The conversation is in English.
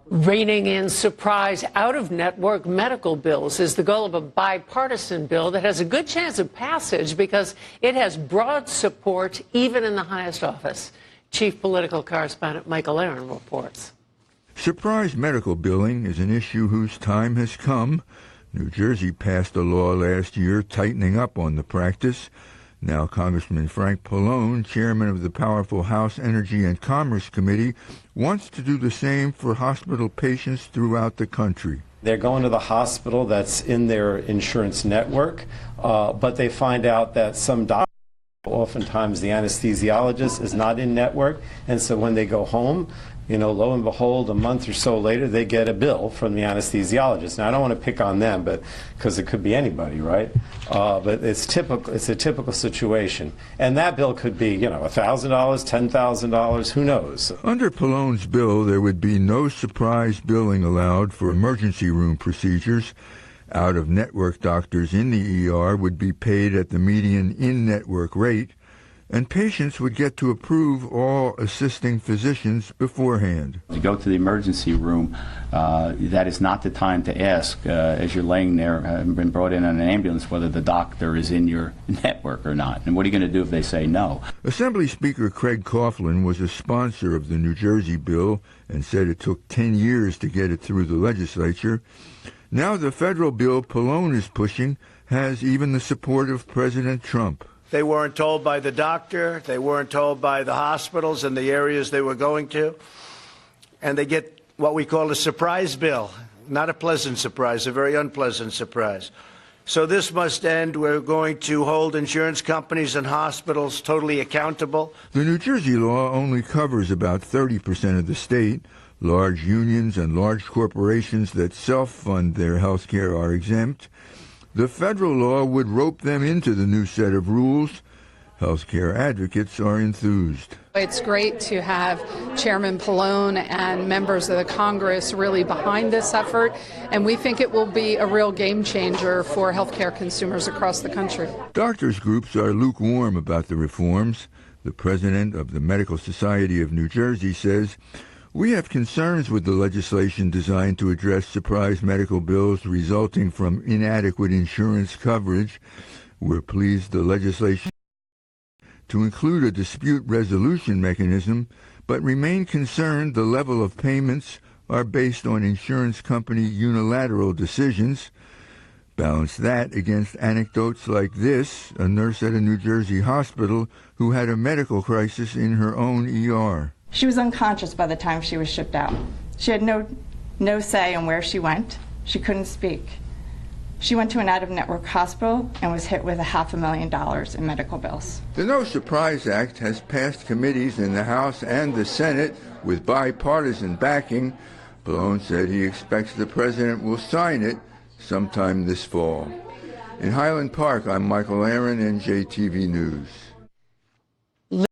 Reining in surprise out-of-network medical bills is the goal of a bipartisan bill that has a good chance of passage because it has broad support even in the highest office. Chief political correspondent Michael Aaron reports. Surprise medical billing is an issue whose time has come. New Jersey passed a law last year tightening up on the practice. Now Congressman Frank Pallone, chairman of the powerful House Energy and Commerce Committee, wants to do the same for hospital patients throughout the country. They're going to the hospital that's in their insurance network, but they find out that some doctors, oftentimes the anesthesiologist, is not in network, and so when they go home, lo and behold, a month or so later, they get a bill from the anesthesiologist. Now, I don't want to pick on them, but because it could be anybody, right? But it's typical. It's a typical situation, and that bill could be, $1,000, $10,000, who knows? Under Pallone's bill, there would be no surprise billing allowed for emergency room procedures. Out-of-network doctors in the ER would be paid at the median in-network rate, and patients would get to approve all assisting physicians beforehand. To go to the emergency room, that is not the time to ask, as you're laying there, having been brought in on an ambulance, whether the doctor is in your network or not. And what are you going to do if they say no? Assembly Speaker Craig Coughlin was a sponsor of the New Jersey bill and said it took 10 years to get it through the legislature. Now the federal bill Pallone is pushing has even the support of President Trump. They weren't told by the doctor, they weren't told by the hospitals and the areas they were going to, and they get what we call a surprise bill. Not a pleasant surprise, a very unpleasant surprise. So this must end. We're going to hold insurance companies and hospitals totally accountable. The New Jersey law only covers about 30% of the state. Large unions and large corporations that self-fund their health care are exempt. The federal law would rope them into the new set of rules. Healthcare advocates are enthused. It's great to have Chairman Pallone and members of the Congress really behind this effort, and we think it will be a real game changer for healthcare consumers across the country. Doctors' groups are lukewarm about the reforms. The president of the Medical Society of New Jersey says, "We have concerns with the legislation designed to address surprise medical bills resulting from inadequate insurance coverage. We're pleased the legislation to include a dispute resolution mechanism, but remain concerned the level of payments are based on insurance company unilateral decisions." Balance that against anecdotes like this, a nurse at a New Jersey hospital who had a medical crisis in her own ER. She was unconscious by the time she was shipped out. She had no say in where she went. She couldn't speak. She went to an out-of-network hospital and was hit with $500,000 in medical bills. The No Surprise Act has passed committees in the House and the Senate with bipartisan backing. Pallone said he expects the president will sign it sometime this fall. In Highland Park, I'm Michael Aaron, NJTV News.